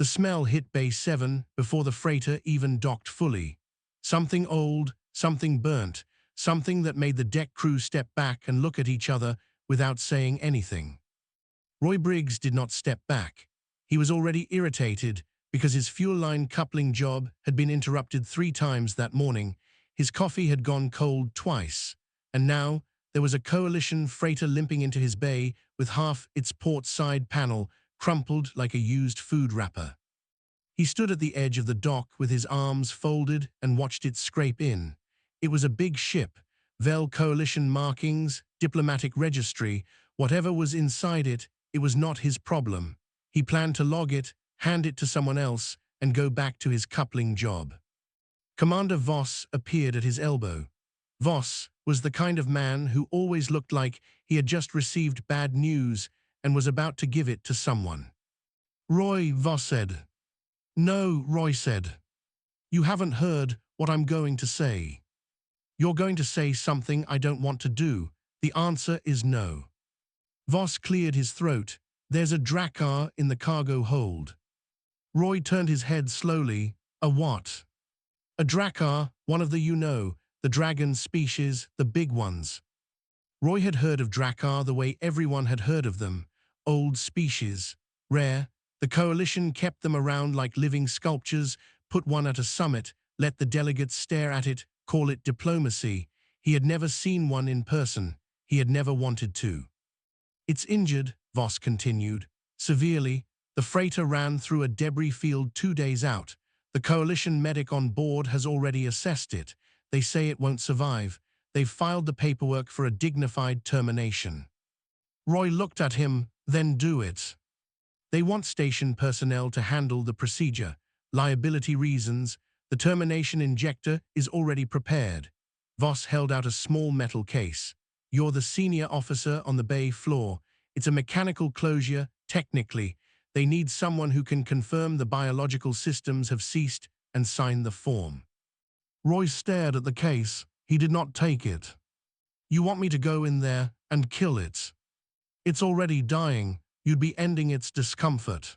The smell hit Bay 7 before the freighter even docked fully. Something old, something burnt, something that made the deck crew step back and look at each other without saying anything. Roy Briggs did not step back. He was already irritated because his fuel line coupling job had been interrupted 3 times that morning. His coffee had gone cold twice. And now there was a coalition freighter limping into his bay with half its port side panel crumpled like a used food wrapper. He stood at the edge of the dock with his arms folded and watched it scrape in. It was a big ship, Vel coalition markings, diplomatic registry, whatever was inside it, it was not his problem. He planned to log it, hand it to someone else, and go back to his coupling job. Commander Voss appeared at his elbow. Voss was the kind of man who always looked like he had just received bad news and was about to give it to someone. "Roy," Voss said. "No," Roy said. "You haven't heard what I'm going to say. You're going to say something I don't want to do. The answer is no." Voss cleared his throat. "There's a Drakkar in the cargo hold." Roy turned his head slowly. "A what?" "A Drakkar, one of the the dragon species, the big ones." Roy had heard of Drakkar the way everyone had heard of them. Old species, rare. The coalition kept them around like living sculptures, put one at a summit, let the delegates stare at it, call it diplomacy. He had never seen one in person. He had never wanted to. "It's injured," Voss continued. "Severely. The freighter ran through a debris field 2 days out. The coalition medic on board has already assessed it. They say it won't survive. They've filed the paperwork for a dignified termination." Roy looked at him. "Then do it." "They want station personnel to handle the procedure. Liability reasons. The termination injector is already prepared." Voss held out a small metal case. "You're the senior officer on the bay floor. It's a mechanical closure, technically. They need someone who can confirm the biological systems have ceased and sign the form." Roy stared at the case. He did not take it. "You want me to go in there and kill it? It's already dying. You'd be ending its discomfort."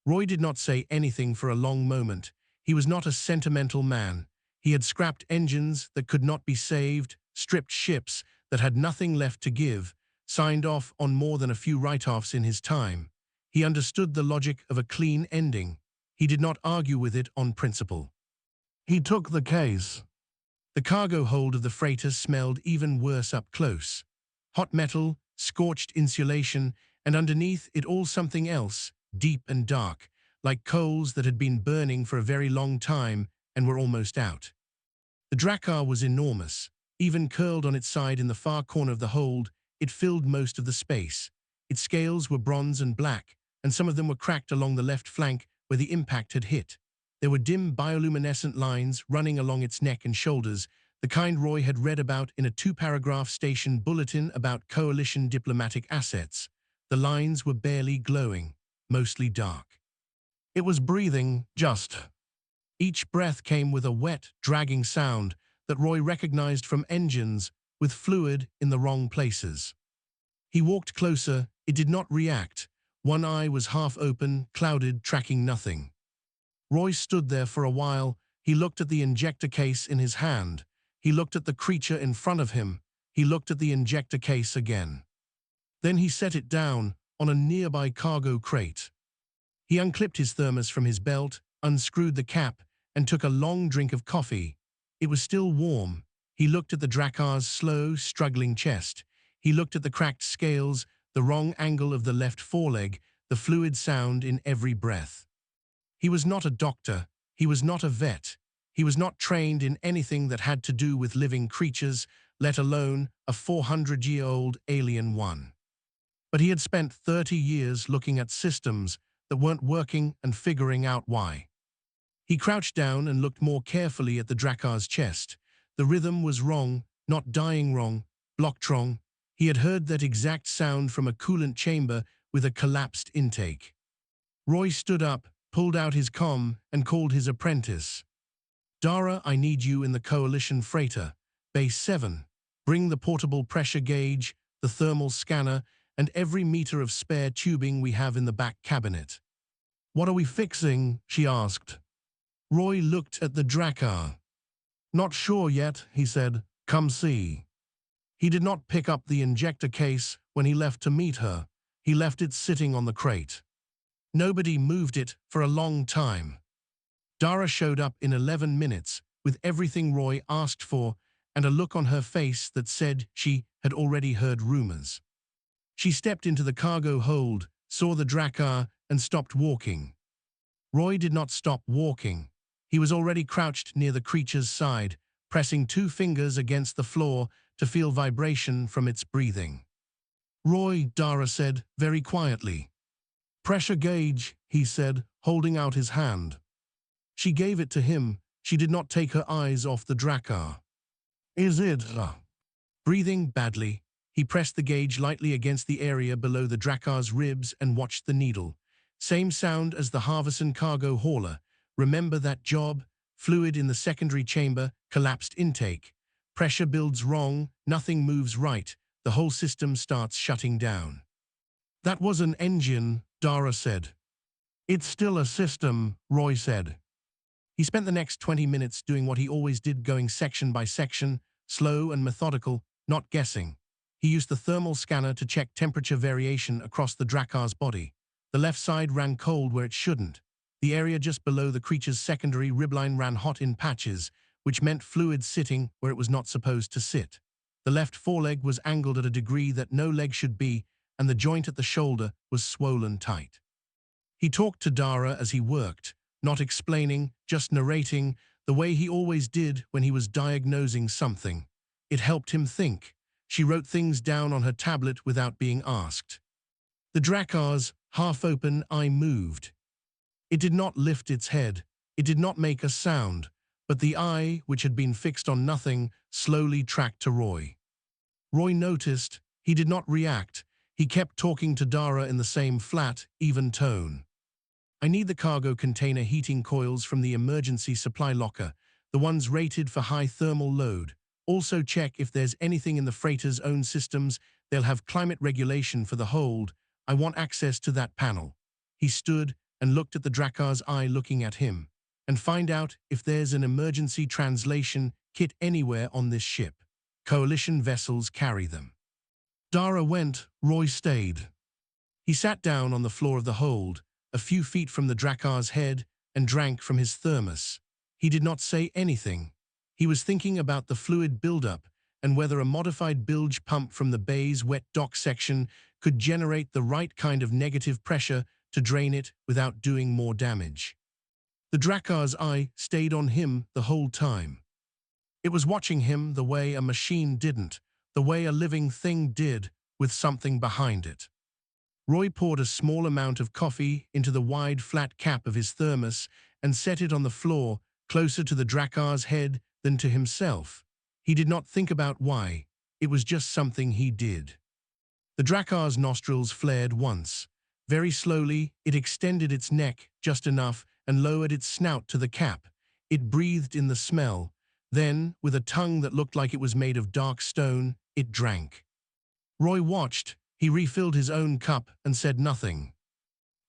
Roy did not say anything for a long moment. He was not a sentimental man. He had scrapped engines that could not be saved, stripped ships that had nothing left to give, signed off on more than a few write-offs in his time. He understood the logic of a clean ending. He did not argue with it on principle. He took the case. The cargo hold of the freighter smelled even worse up close. Hot metal, scorched insulation, and underneath it all something else, deep and dark, like coals that had been burning for a very long time and were almost out. The Drakkar was enormous. Even curled on its side in the far corner of the hold, it filled most of the space. Its scales were bronze and black, and some of them were cracked along the left flank where the impact had hit. There were dim bioluminescent lines running along its neck and shoulders, the kind Roy had read about in a 2-paragraph station bulletin about coalition diplomatic assets. The lines were barely glowing, mostly dark. It was breathing, just. Each breath came with a wet, dragging sound that Roy recognized from engines with fluid in the wrong places. He walked closer. It did not react. One eye was half open, clouded, tracking nothing. Roy stood there for a while. He looked at the injector case in his hand. He looked at the creature in front of him. He looked at the injector case again. Then he set it down on a nearby cargo crate. He unclipped his thermos from his belt, unscrewed the cap, and took a long drink of coffee. It was still warm. He looked at the Drakkar's slow, struggling chest. He looked at the cracked scales, the wrong angle of the left foreleg, the fluid sound in every breath. He was not a doctor. He was not a vet. He was not trained in anything that had to do with living creatures, let alone a 400-year-old alien one. But he had spent 30 years looking at systems that weren't working and figuring out why. He crouched down and looked more carefully at the Drakkar's chest. The rhythm was wrong, not dying wrong, blocked wrong. He had heard that exact sound from a coolant chamber with a collapsed intake. Roy stood up, pulled out his comm, and called his apprentice. "Dara, I need you in the coalition freighter. Base 7. Bring the portable pressure gauge, the thermal scanner, and every meter of spare tubing we have in the back cabinet." "What are we fixing?" she asked. Roy looked at the Drakkar. "Not sure yet," he said. "Come see." He did not pick up the injector case when he left to meet her. He left it sitting on the crate. Nobody moved it for a long time. Dara showed up in 11 minutes with everything Roy asked for and a look on her face that said she had already heard rumors. She stepped into the cargo hold, saw the Drakkar, and stopped walking. Roy did not stop walking. He was already crouched near the creature's side, pressing 2 fingers against the floor to feel vibration from its breathing. "Roy," Dara said, very quietly. "Pressure gauge," he said, holding out his hand. She gave it to him. She did not take her eyes off the Drakkar. "Is it?" Breathing badly, he pressed the gauge lightly against the area below the Drakkar's ribs and watched the needle. Same sound as the Harvison cargo hauler. "Remember that job? Fluid in the secondary chamber, collapsed intake. Pressure builds wrong, nothing moves right. The whole system starts shutting down." "That was an engine," Dara said. "It's still a system," Roy said. He spent the next 20 minutes doing what he always did, going section by section, slow and methodical, not guessing. He used the thermal scanner to check temperature variation across the Drakkar's body. The left side ran cold where it shouldn't. The area just below the creature's secondary ribline ran hot in patches, which meant fluid sitting where it was not supposed to sit. The left foreleg was angled at a degree that no leg should be, and the joint at the shoulder was swollen tight. He talked to Dara as he worked, not explaining, just narrating, the way he always did when he was diagnosing something. It helped him think. She wrote things down on her tablet without being asked. The Drakkar's half-open eye moved. It did not lift its head. It did not make a sound, but the eye, which had been fixed on nothing, slowly tracked to Roy. Roy noticed. He did not react. He kept talking to Dara in the same flat, even tone. "I need the cargo container heating coils from the emergency supply locker, the ones rated for high thermal load. Also check if there's anything in the freighter's own systems. They'll have climate regulation for the hold. I want access to that panel." He stood and looked at the Drakkar's eye looking at him. "And find out if there's an emergency translation kit anywhere on this ship. Coalition vessels carry them." Dara went. Roy stayed. He sat down on the floor of the hold, a few feet from the Drakkar's head, and drank from his thermos. He did not say anything. He was thinking about the fluid buildup and whether a modified bilge pump from the bay's wet dock section could generate the right kind of negative pressure to drain it without doing more damage. The Drakkar's eye stayed on him the whole time. It was watching him the way a machine didn't, the way a living thing did, with something behind it. Roy poured a small amount of coffee into the wide, flat cap of his thermos and set it on the floor, closer to the Drakkar's head than to himself. He did not think about why. It was just something he did. The Drakkar's nostrils flared once. Very slowly, it extended its neck just enough and lowered its snout to the cap. It breathed in the smell. Then, with a tongue that looked like it was made of dark stone, it drank. Roy watched. He refilled his own cup and said nothing.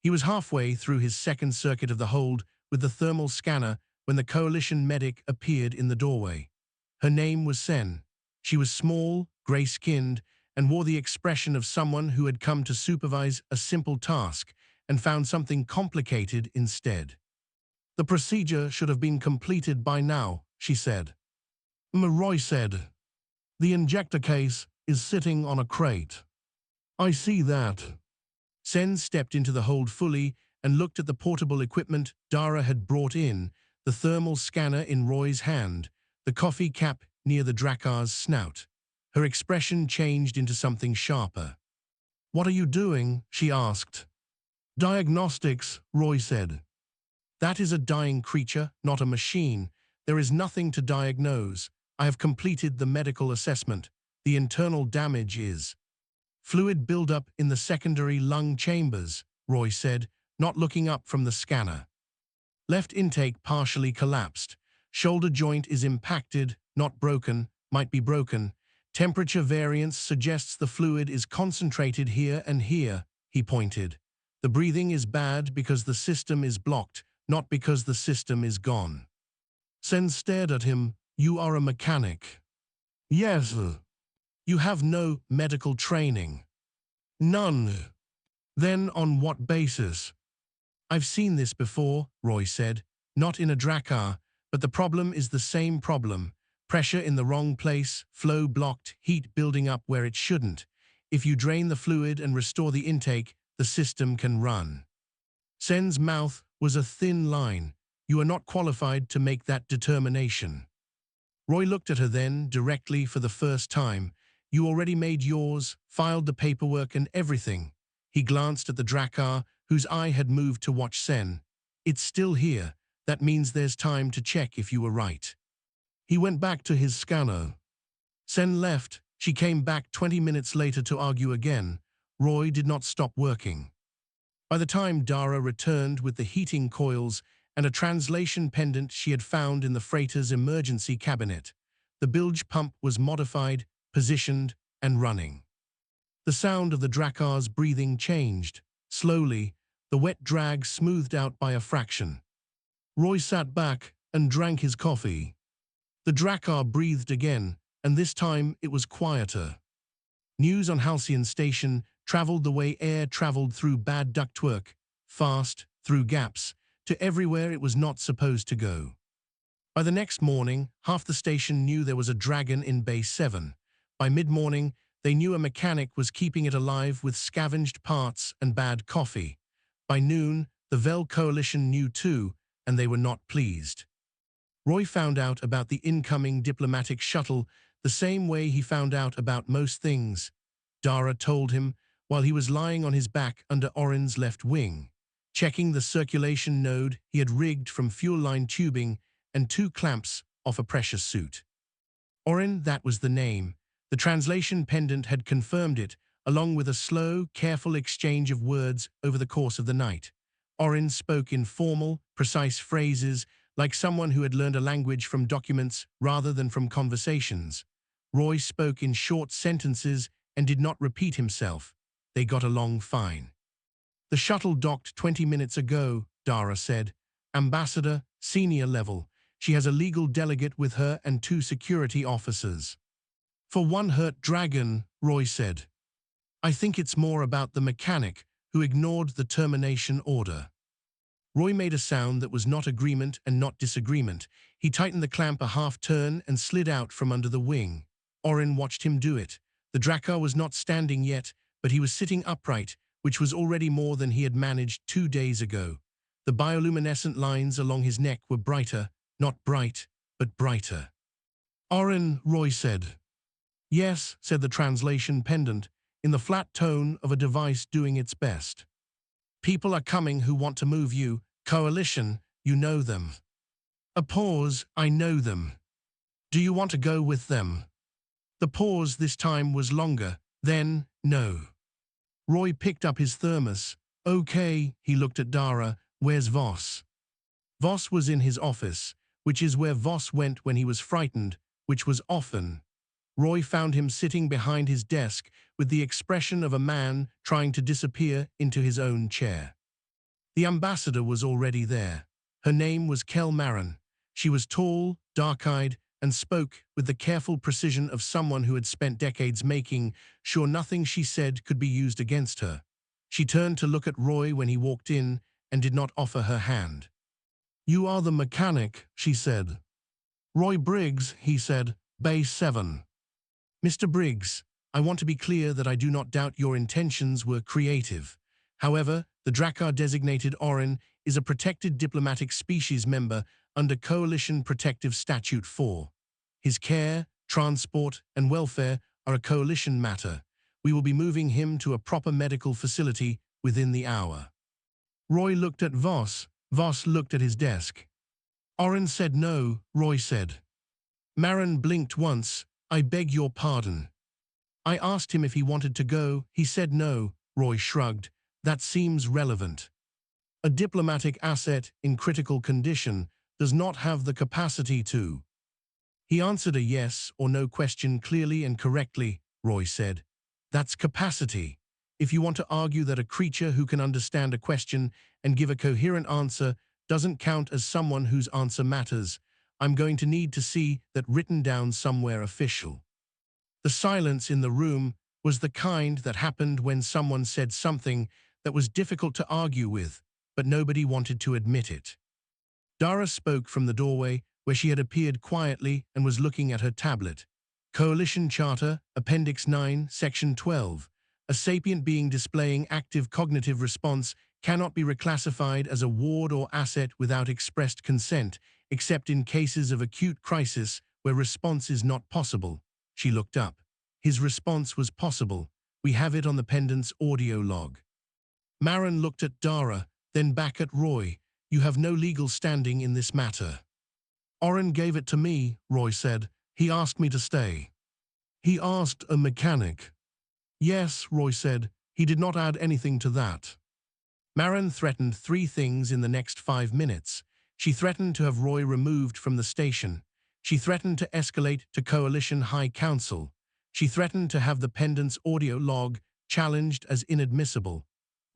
He was halfway through his second circuit of the hold with the thermal scanner when the coalition medic appeared in the doorway. Her name was Sen. She was small, gray-skinned, and wore the expression of someone who had come to supervise a simple task and found something complicated instead. "The procedure should have been completed by now," she said. Roy said. "The injector case is sitting on a crate." "I see that." Sen stepped into the hold fully and looked at the portable equipment Dara had brought in, the thermal scanner in Roy's hand, the coffee cap near the Drakkar's snout. Her expression changed into something sharper. "What are you doing?" she asked. "Diagnostics," Roy said. "That is a dying creature, not a machine. There is nothing to diagnose. I have completed the medical assessment. The internal damage is fluid buildup in the secondary lung chambers," Roy said, not looking up from the scanner. "Left intake partially collapsed. Shoulder joint is impacted, not broken, might be broken. Temperature variance suggests the fluid is concentrated here and here," he pointed. The breathing is bad because the system is blocked, not because the system is gone. Sen stared at him. You are a mechanic. Yes. You have no medical training. None. Then on what basis? I've seen this before, Roy said. Not in a Drakkar, but the problem is the same problem. Pressure in the wrong place, flow blocked, heat building up where it shouldn't. If you drain the fluid and restore the intake, the system can run. Sen's mouth was a thin line. You are not qualified to make that determination. Roy looked at her then, directly for the first time. You already made yours, filed the paperwork and everything. He glanced at the Drakkar, whose eye had moved to watch Sen. It's still here. That means there's time to check if you were right. He went back to his scanner. Sen left. She came back 20 minutes later to argue again. Roy did not stop working. By the time Dara returned with the heating coils and a translation pendant she had found in the freighter's emergency cabinet, the bilge pump was modified, positioned, and running. The sound of the Drakkar's breathing changed. Slowly, the wet drag smoothed out by a fraction. Roy sat back and drank his coffee. The Drakkar breathed again, and this time it was quieter. News on Halcyon Station traveled the way air traveled through bad ductwork, fast, through gaps, to everywhere it was not supposed to go. By the next morning, half the station knew there was a dragon in Bay 7. By mid-morning, they knew a mechanic was keeping it alive with scavenged parts and bad coffee. By noon, the Vel Coalition knew too, and they were not pleased. Roy found out about the incoming diplomatic shuttle the same way he found out about most things. Dara told him while he was lying on his back under Orin's left wing, checking the circulation node he had rigged from fuel line tubing and 2 clamps off a pressure suit. Orin, that was the name. The translation pendant had confirmed it, along with a slow, careful exchange of words over the course of the night. Orin spoke in formal, precise phrases, like someone who had learned a language from documents rather than from conversations. Roy spoke in short sentences and did not repeat himself. They got along fine. The shuttle docked 20 minutes ago, Dara said. Ambassador, senior level. She has a legal delegate with her and 2 security officers. For one hurt dragon, Roy said. I think it's more about the mechanic who ignored the termination order. Roy made a sound that was not agreement and not disagreement. He tightened the clamp a half turn and slid out from under the wing. Orin watched him do it. The Drakkar was not standing yet, but he was sitting upright, which was already more than he had managed 2 days ago. The bioluminescent lines along his neck were brighter, not bright, but brighter. Orin, Roy said. Yes, said the translation pendant, in the flat tone of a device doing its best. People are coming who want to move you. Coalition, you know them. A pause, I know them. Do you want to go with them? The pause this time was longer. Then, no. Roy picked up his thermos. Okay, he looked at Dara. Where's Voss? Voss was in his office, which is where Voss went when he was frightened, which was often. Roy found him sitting behind his desk with the expression of a man trying to disappear into his own chair. The ambassador was already there. Her name was Kel Marin. She was tall, dark-eyed, and spoke with the careful precision of someone who had spent decades making sure nothing she said could be used against her. She turned to look at Roy when he walked in and did not offer her hand. You are the mechanic, she said. Roy Briggs, he said, Bay 7. Mr. Briggs, I want to be clear that I do not doubt your intentions were creative. However, the Drakkar designated Orin is a protected diplomatic species member under Coalition Protective Statute 4. His care, transport, and welfare are a coalition matter. We will be moving him to a proper medical facility within the hour. Roy looked at Voss. Voss looked at his desk. Orin said no, Roy said. Marin blinked once. I beg your pardon. I asked him if he wanted to go. He said no, Roy shrugged. That seems relevant. A diplomatic asset in critical condition does not have the capacity to. He answered a yes or no question clearly and correctly, Roy said. That's capacity. If you want to argue that a creature who can understand a question and give a coherent answer doesn't count as someone whose answer matters, I'm going to need to see that written down somewhere official. The silence in the room was the kind that happened when someone said something that was difficult to argue with, but nobody wanted to admit it. Dara spoke from the doorway, where she had appeared quietly and was looking at her tablet. Coalition Charter, Appendix 9, Section 12. A sapient being displaying active cognitive response cannot be reclassified as a ward or asset without expressed consent, except in cases of acute crisis where response is not possible. She looked up. His response was possible. We have it on the pendant's audio log. Marin looked at Dara, then back at Roy. You have no legal standing in this matter. Orin gave it to me, Roy said. He asked me to stay. He asked a mechanic. Yes, Roy said. He did not add anything to that. Marin threatened 3 things in the next 5 minutes. She threatened to have Roy removed from the station. She threatened to escalate to Coalition High Council. She threatened to have the pendant's audio log challenged as inadmissible.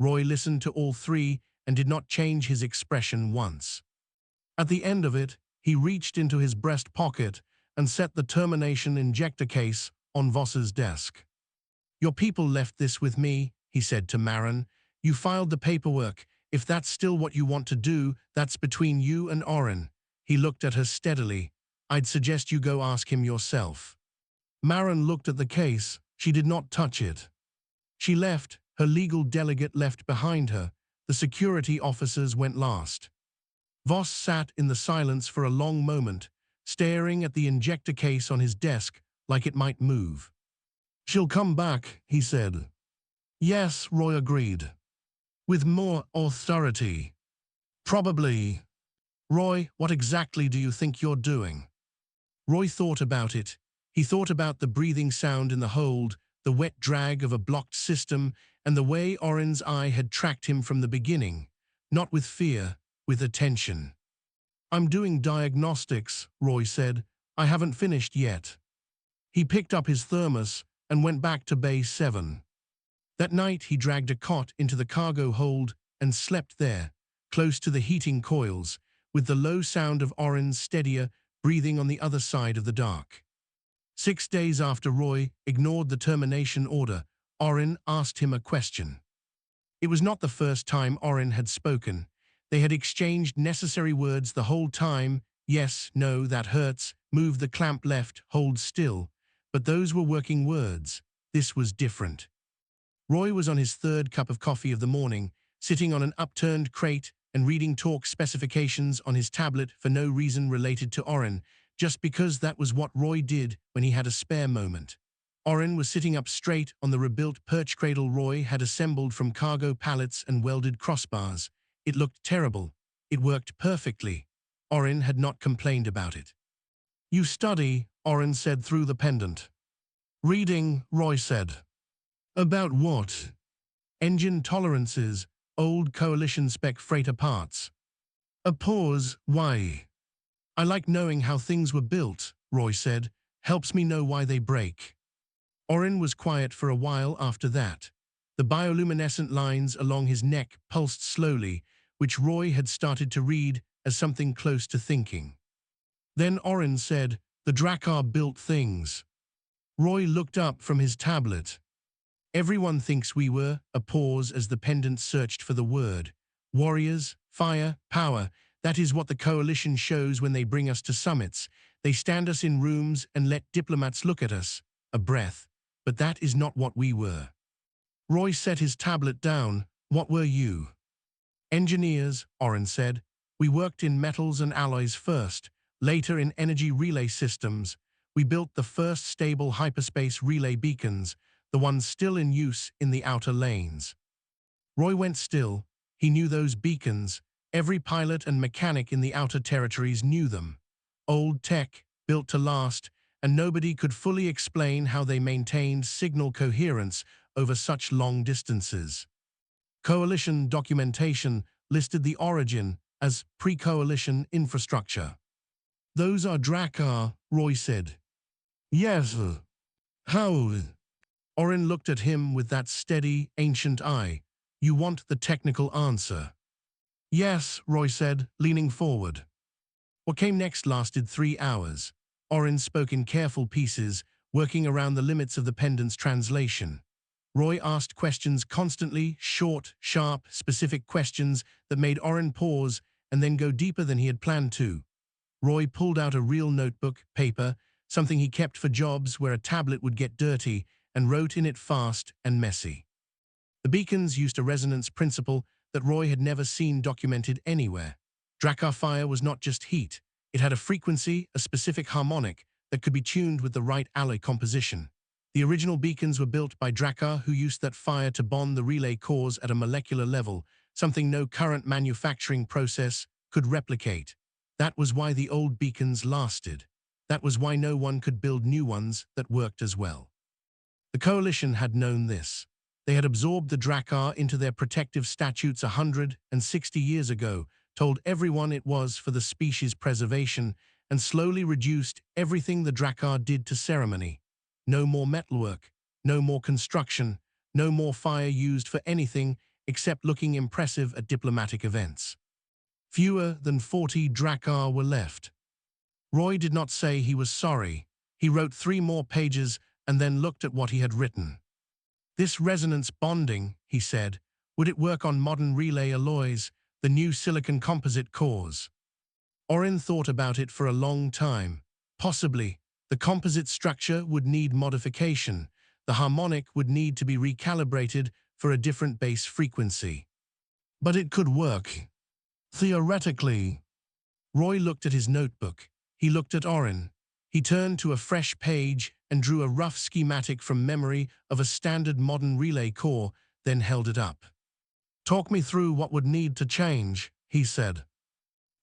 Roy listened to all 3 and did not change his expression once. At the end of it, he reached into his breast pocket and set the termination injector case on Voss's desk. Your people left this with me, he said to Marin. You filed the paperwork. If that's still what you want to do, that's between you and Orin. He looked at her steadily. I'd suggest you go ask him yourself. Marin looked at the case. She did not touch it. She left. Her legal delegate left behind her. The security officers went last. Voss sat in the silence for a long moment, staring at the injector case on his desk like it might move. She'll come back, he said. Yes, Roy agreed. With more authority. Probably. Roy, what exactly do you think you're doing? Roy thought about it. He thought about the breathing sound in the hold, the wet drag of a blocked system, and the way Orin's eye had tracked him from the beginning. Not with fear, with attention. I'm doing diagnostics, Roy said. I haven't finished yet. He picked up his thermos and went back to Bay 7. That night he dragged a cot into the cargo hold and slept there, close to the heating coils, with the low sound of Orin's steadier breathing on the other side of the dark. 6 days after Roy ignored the termination order, Orin asked him a question. It was not the first time Orin had spoken. They had exchanged necessary words the whole time. Yes, no, that hurts, move the clamp left, hold still. But those were working words. This was different. Roy was on his 3rd cup of coffee of the morning, sitting on an upturned crate and reading talk specifications on his tablet for no reason related to Orin, just because that was what Roy did when he had a spare moment. Orin was sitting up straight on the rebuilt perch cradle Roy had assembled from cargo pallets and welded crossbars. It looked terrible. It worked perfectly. Orin had not complained about it. You study, Orin said through the pendant. Reading, Roy said. About what? Engine tolerances, old Coalition spec freighter parts. A pause, why? I like knowing how things were built, Roy said. Helps me know why they break. Orin was quiet for a while after that. The bioluminescent lines along his neck pulsed slowly, which Roy had started to read as something close to thinking. Then Orin said, the Drakkar built things. Roy looked up from his tablet. Everyone thinks we were, a pause as the pendant searched for the word. Warriors, fire, power, that is what the Coalition shows when they bring us to summits. They stand us in rooms and let diplomats look at us. A breath. But that is not what we were. Roy set his tablet down. What were you? Engineers, Orin said. We worked in metals and alloys first, later in energy relay systems. We built the first stable hyperspace relay beacons, the ones still in use in the outer lanes. Roy went still. He knew those beacons. Every pilot and mechanic in the outer territories knew them. Old tech, built to last, and nobody could fully explain how they maintained signal coherence over such long distances. Coalition documentation listed the origin as pre-coalition infrastructure. Those are Drakkar, Roy said. Yes. How? Orin looked at him with that steady, ancient eye. You want the technical answer. Yes, Roy said, leaning forward. What came next lasted 3 hours. Orin spoke in careful pieces, working around the limits of the pendant's translation. Roy asked questions constantly, short, sharp, specific questions that made Orin pause and then go deeper than he had planned to. Roy pulled out a real notebook, paper, something he kept for jobs where a tablet would get dirty, and wrote in it fast and messy. The beacons used a resonance principle that Roy had never seen documented anywhere. Drakkar fire was not just heat. It had a frequency, a specific harmonic, that could be tuned with the right alloy composition. The original beacons were built by Drakkar, who used that fire to bond the relay cores at a molecular level, something no current manufacturing process could replicate. That was why the old beacons lasted. That was why no one could build new ones that worked as well. The Coalition had known this. They had absorbed the Drakkar into their protective statutes 160 years ago, told everyone it was for the species' preservation, and slowly reduced everything the Drakkar did to ceremony. No more metalwork, no more construction, no more fire used for anything except looking impressive at diplomatic events. Fewer than 40 Drakkar were left. Roy did not say he was sorry. He wrote 3 more pages and then looked at what he had written. This resonance bonding, he said, would it work on modern relay alloys, the new silicon composite cores? Orin thought about it for a long time. Possibly. The composite structure would need modification. The harmonic would need to be recalibrated for a different base frequency. But it could work. Theoretically. Roy looked at his notebook. He looked at Orin. He turned to a fresh page and drew a rough schematic from memory of a standard modern relay core, then held it up. Talk me through what would need to change, he said.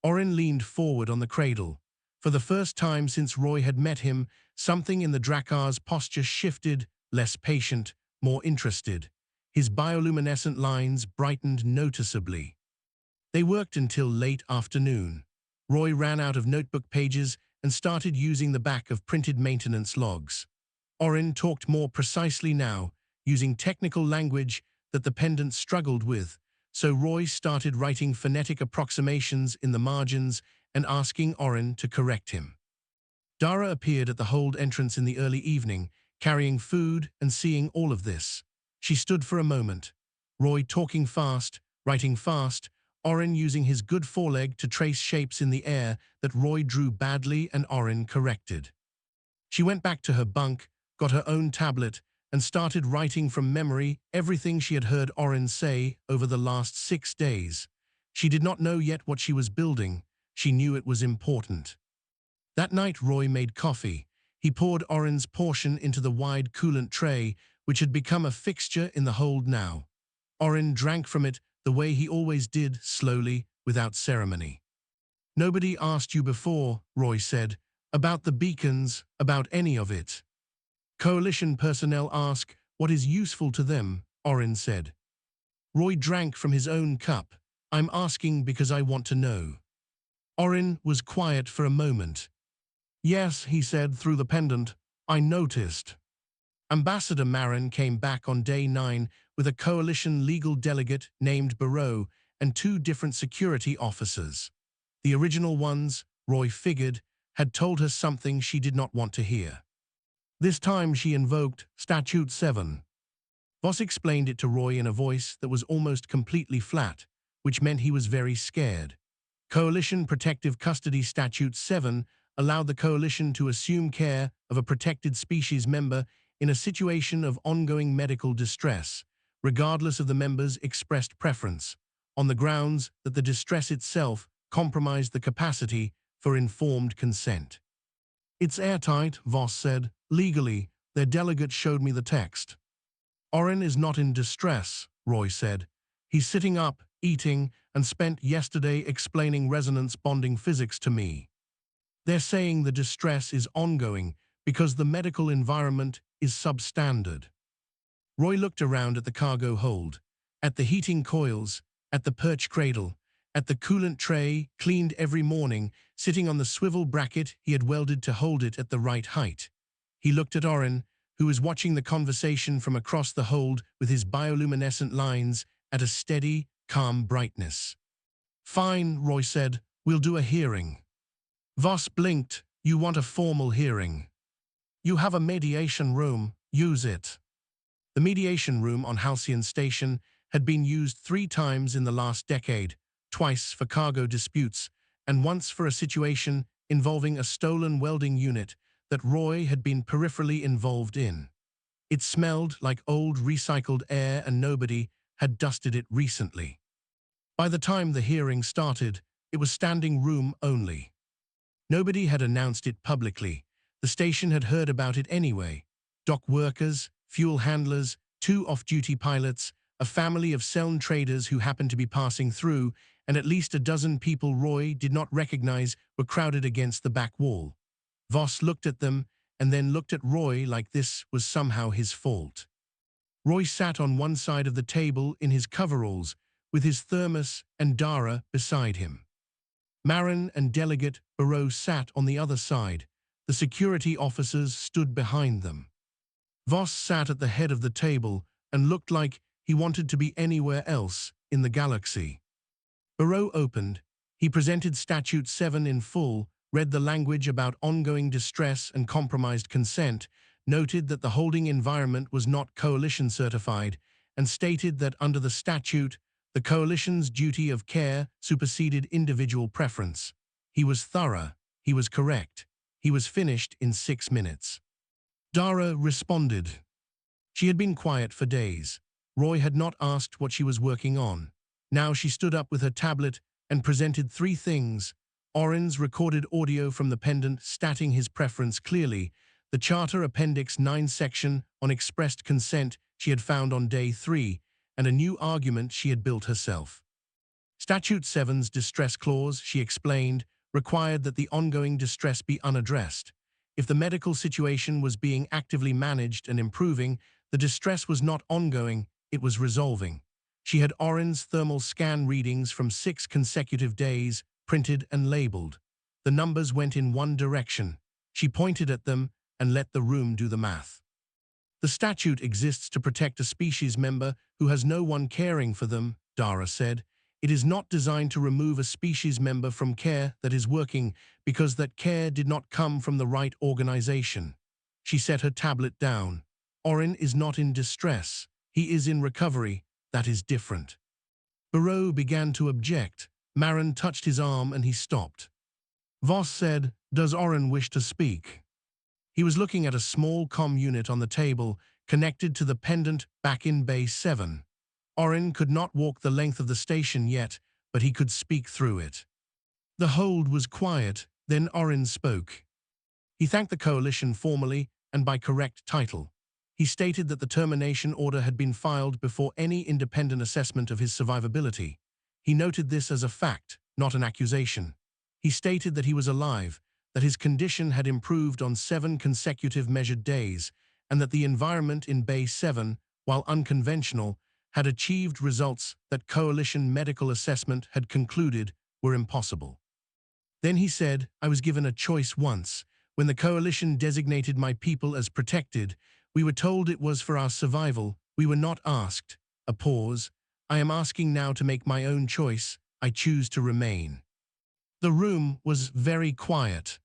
Orin leaned forward on the cradle. For the first time since Roy had met him, something in the Drakkar's posture shifted, less patient, more interested. His bioluminescent lines brightened noticeably. They worked until late afternoon. Roy ran out of notebook pages and started using the back of printed maintenance logs. Orin talked more precisely now, using technical language that the pendant struggled with, so Roy started writing phonetic approximations in the margins and asking Orin to correct him. Dara appeared at the hold entrance in the early evening, carrying food and seeing all of this. She stood for a moment. Roy talking fast, writing fast, Orin using his good foreleg to trace shapes in the air that Roy drew badly and Orin corrected. She went back to her bunk, got her own tablet, and started writing from memory everything she had heard Orin say over the last 6 days. She did not know yet what she was building. She knew it was important. That night Roy made coffee. He poured Orin's portion into the wide coolant tray, which had become a fixture in the hold now. Orin drank from it the way he always did, slowly, without ceremony. Nobody asked you before, Roy said, about the beacons, about any of it. Coalition personnel ask what is useful to them, Orin said. Roy drank from his own cup. I'm asking because I want to know. Orin was quiet for a moment. Yes, he said through the pendant, I noticed. Ambassador Marin came back on day 9 with a coalition legal delegate named Barreau and 2 different security officers. The original ones, Roy figured, had told her something she did not want to hear. This time she invoked Statute 7. Voss explained it to Roy in a voice that was almost completely flat, which meant he was very scared. Coalition Protective Custody Statute 7 allowed the Coalition to assume care of a protected species member in a situation of ongoing medical distress, regardless of the member's expressed preference, on the grounds that the distress itself compromised the capacity for informed consent. It's airtight, Voss said. Legally, their delegate showed me the text. Orin is not in distress, Roy said. He's sitting up, eating, and spent yesterday explaining resonance bonding physics to me. They're saying the distress is ongoing because the medical environment is substandard. Roy looked around at the cargo hold, at the heating coils, at the perch cradle, at the coolant tray, cleaned every morning, sitting on the swivel bracket he had welded to hold it at the right height. He looked at Orin, who was watching the conversation from across the hold with his bioluminescent lines at a steady, calm brightness. "Fine," Roy said. "We'll do a hearing." Voss blinked. "You want a formal hearing? You have a mediation room. Use it." The mediation room on Halcyon Station had been used 3 times in the last decade, twice for cargo disputes, and once for a situation involving a stolen welding unit that Roy had been peripherally involved in. It smelled like old recycled air and nobody had dusted it recently. By the time the hearing started, it was standing room only. Nobody had announced it publicly. The station had heard about it anyway. Dock workers, fuel handlers, 2 off-duty pilots, a family of Seln traders who happened to be passing through, and at least a dozen people Roy did not recognize were crowded against the back wall. Voss looked at them and then looked at Roy like this was somehow his fault. Roy sat on one side of the table in his coveralls, with his thermos and Dara beside him. Marin and Delegate Barreau sat on the other side. The security officers stood behind them. Voss sat at the head of the table and looked like he wanted to be anywhere else in the galaxy. Barreau opened. He presented Statute 7 in full, read the language about ongoing distress and compromised consent, noted that the holding environment was not coalition certified, and stated that under the statute, the coalition's duty of care superseded individual preference. He was thorough. He was correct. He was finished in 6 minutes. Dara responded. She had been quiet for days. Roy had not asked what she was working on. Now she stood up with her tablet and presented 3 things: Orin's recorded audio from the pendant stating his preference clearly, the Charter Appendix 9 section on expressed consent she had found on day 3, and a new argument she had built herself. Statute 7's distress clause, she explained, required that the ongoing distress be unaddressed. If the medical situation was being actively managed and improving, the distress was not ongoing, it was resolving. She had Orin's thermal scan readings from 6 consecutive days, printed and labeled. The numbers went in one direction. She pointed at them and let the room do the math. The statute exists to protect a species member who has no one caring for them, Dara said. It is not designed to remove a species member from care that is working because that care did not come from the right organization. She set her tablet down. Orin is not in distress. He is in recovery. That is different. Barreau began to object. Marin touched his arm and he stopped. Voss said, "Does Orin wish to speak?" He was looking at a small comm unit on the table, connected to the pendant back in Bay 7. Orin could not walk the length of the station yet, but he could speak through it. The hold was quiet, then Orin spoke. He thanked the coalition formally and by correct title. He stated that the termination order had been filed before any independent assessment of his survivability. He noted this as a fact, not an accusation. He stated that he was alive, that his condition had improved on 7 consecutive measured days, and that the environment in Bay 7, while unconventional, had achieved results that coalition medical assessment had concluded were impossible. Then he said, "I was given a choice once. When the coalition designated my people as protected, we were told it was for our survival. We were not asked." A pause. "I am asking now to make my own choice. I choose to remain." The room was very quiet.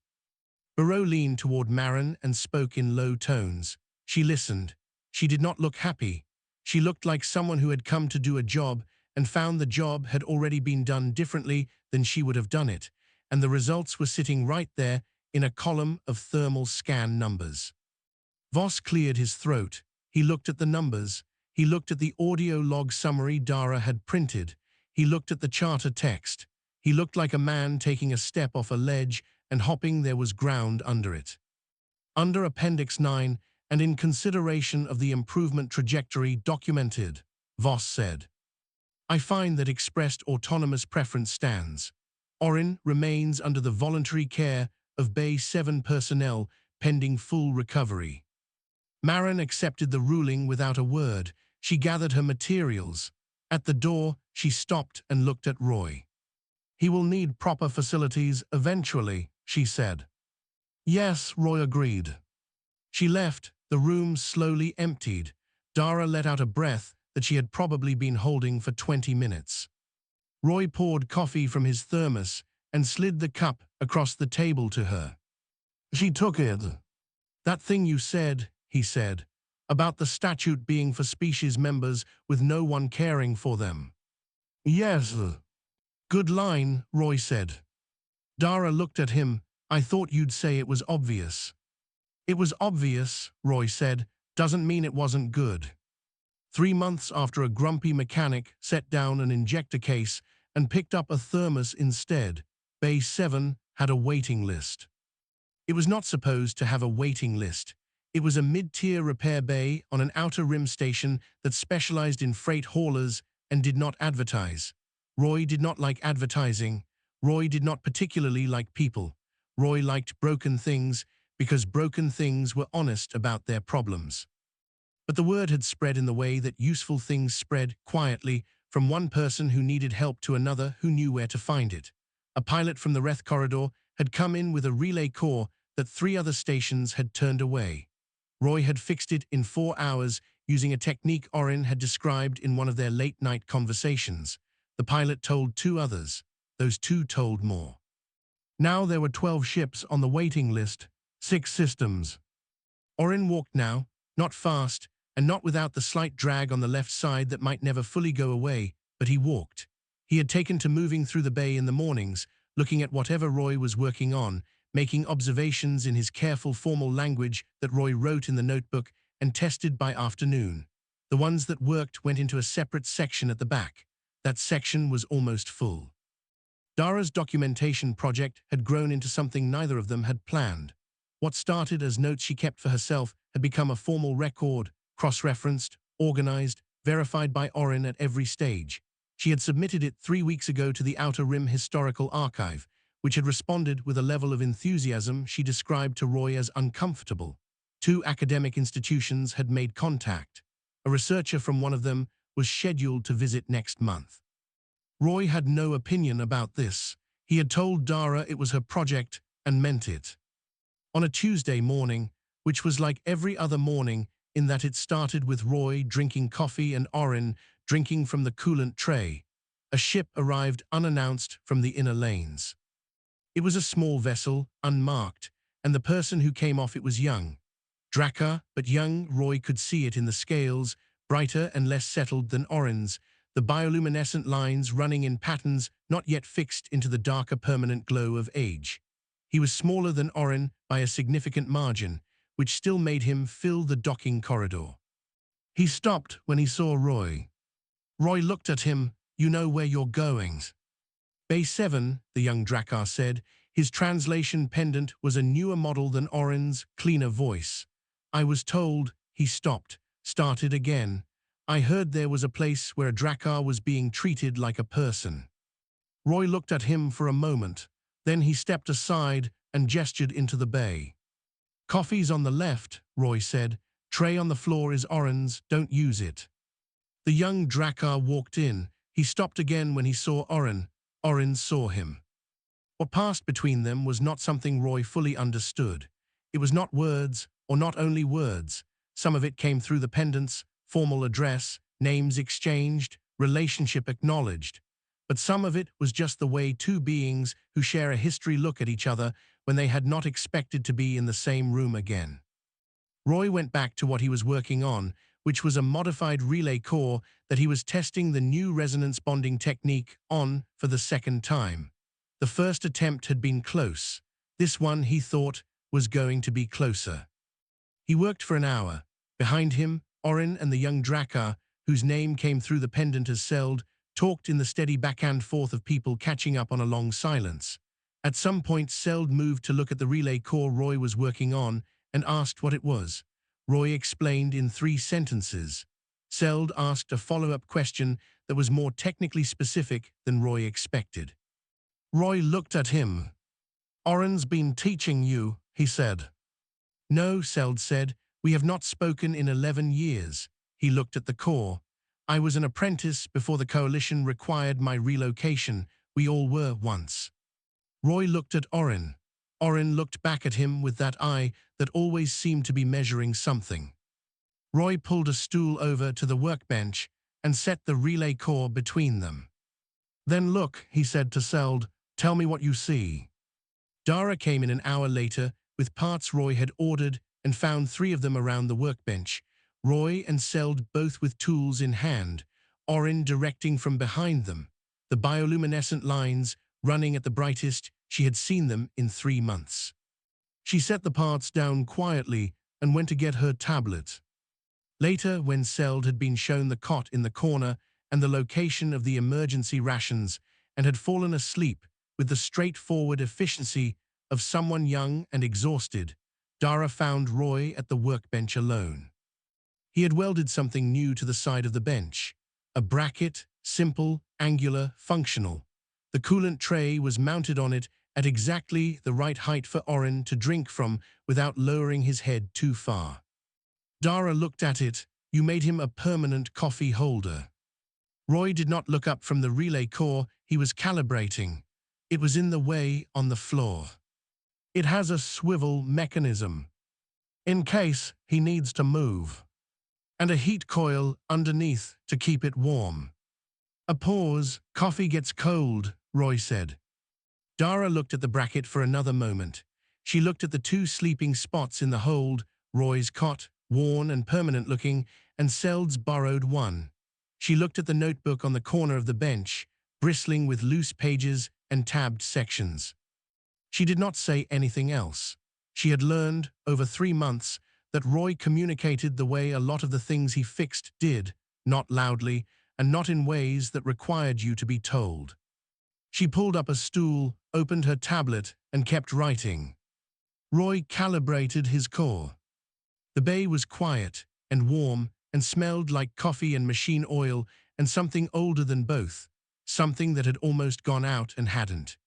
Barreau leaned toward Marin and spoke in low tones. She listened. She did not look happy. She looked like someone who had come to do a job and found the job had already been done differently than she would have done it, and the results were sitting right there in a column of thermal scan numbers. Voss cleared his throat. He looked at the numbers. He looked at the audio log summary Dara had printed. He looked at the charter text. He looked like a man taking a step off a ledge and hopping there was ground under it. Under Appendix 9, and in consideration of the improvement trajectory documented, Voss said, "I find that expressed autonomous preference stands. Orin remains under the voluntary care of Bay 7 personnel pending full recovery." Marin accepted the ruling without a word. She gathered her materials. At the door, she stopped and looked at Roy. "He will need proper facilities eventually," she said. "Yes," Roy agreed. She left, The room slowly emptied. Dara let out a breath that she had probably been holding for 20 minutes. Roy poured coffee from his thermos and slid the cup across the table to her. She took it. That thing you said, he said, about the statute being for species members with no one caring for them. Yes. Good line, Roy said. Dara looked at him. I thought you'd say it was obvious. It was obvious, Roy said, doesn't mean it wasn't good. 3 months after a grumpy mechanic set down an injector case and picked up a thermos instead, Bay 7 had a waiting list. It was not supposed to have a waiting list. It was a mid-tier repair bay on an outer rim station that specialized in freight haulers and did not advertise. Roy did not like advertising. Roy did not particularly like people. Roy liked broken things because broken things were honest about their problems. But the word had spread in the way that useful things spread quietly from one person who needed help to another who knew where to find it. A pilot from the Reth corridor had come in with a relay core that 3 other stations had turned away. Roy had fixed it in 4 hours using a technique Orin had described in one of their late-night conversations. The pilot told 2 others. Those 2 told more. Now there were 12 ships on the waiting list, 6 systems. Orin walked now, not fast, and not without the slight drag on the left side that might never fully go away, but he walked. He had taken to moving through the bay in the mornings, looking at whatever Roy was working on, making observations in his careful formal language that Roy wrote in the notebook and tested by afternoon. The ones that worked went into a separate section at the back. That section was almost full. Dara's documentation project had grown into something neither of them had planned. What started as notes she kept for herself had become a formal record, cross-referenced, organized, verified by Orin at every stage. She had submitted it 3 weeks ago to the Outer Rim Historical Archive, which had responded with a level of enthusiasm she described to Roy as uncomfortable. 2 academic institutions had made contact. A researcher from one of them was scheduled to visit next month. Roy had no opinion about this. He had told Dara it was her project and meant it. On a Tuesday morning, which was like every other morning in that it started with Roy drinking coffee and Orin drinking from the coolant tray, a ship arrived unannounced from the inner lanes. It was a small vessel, unmarked, and the person who came off it was young. Drakkar, but young. Roy could see it in the scales, brighter and less settled than Orin's, the bioluminescent lines running in patterns not yet fixed into the darker permanent glow of age. He was smaller than Orin by a significant margin, which still made him fill the docking corridor. He stopped when he saw Roy. Roy looked at him. You know where you're going. Bay 7, the young Drakkar said. His translation pendant was a newer model than Orin's, cleaner voice. I was told, he stopped, started again. I heard there was a place where a Drakkar was being treated like a person. Roy looked at him for a moment. Then he stepped aside and gestured into the bay. Coffee's on the left, Roy said. Tray on the floor is Orin's, don't use it. The young Drakkar walked in. He stopped again when he saw Orin. Orin saw him. What passed between them was not something Roy fully understood. It was not words, or not only words. Some of it came through the pendants, formal address, names exchanged, relationship acknowledged. But some of it was just the way 2 beings who share a history look at each other when they had not expected to be in the same room again. Roy went back to what he was working on, which was a modified relay core that he was testing the new resonance bonding technique on for the 2nd time. The first attempt had been close. This one, he thought, was going to be closer. He worked for an hour. Behind him, Orin and the young Drakkar, whose name came through the pendant as Seld, talked in the steady back and forth of people catching up on a long silence. At some point, Seld moved to look at the relay core Roy was working on and asked what it was. Roy explained in 3 sentences. Seld asked a follow-up question that was more technically specific than Roy expected. Roy looked at him. Orin's been teaching you, he said. No, Seld said. We have not spoken in 11 years. He looked at the core. I was an apprentice before the coalition required my relocation. We all were once. Roy looked at Orin. Orin looked back at him with that eye that always seemed to be measuring something. Roy pulled a stool over to the workbench and set the relay core between them. "Then look," he said to Seld, "tell me what you see." Dara came in an hour later with parts Roy had ordered and found 3 of them around the workbench. Roy and Seld both with tools in hand, Orin directing from behind them, the bioluminescent lines running at the brightest she had seen them in 3 months. She set the parts down quietly and went to get her tablet. Later, when Seld had been shown the cot in the corner and the location of the emergency rations and had fallen asleep with the straightforward efficiency of someone young and exhausted, Dara found Roy at the workbench alone. He had welded something new to the side of the bench, a bracket, simple, angular, functional. The coolant tray was mounted on it at exactly the right height for Orin to drink from without lowering his head too far. Dara looked at it. "You made him a permanent coffee holder." Roy did not look up from the relay core he was calibrating. It was in the way on the floor. "It has a swivel mechanism, in case he needs to move, and a heat coil underneath to keep it warm." A pause. "Coffee gets cold," Roy said. Dara looked at the bracket for another moment. She looked at the 2 sleeping spots in the hold, Roy's cot, worn and permanent-looking, and Seld's borrowed one. She looked at the notebook on the corner of the bench, bristling with loose pages and tabbed sections. She did not say anything else. She had learned, over 3 months, that Roy communicated the way a lot of the things he fixed did, not loudly, and not in ways that required you to be told. She pulled up a stool, opened her tablet, and kept writing. Roy calibrated his core. The bay was quiet and warm and smelled like coffee and machine oil and something older than both, something that had almost gone out and hadn't.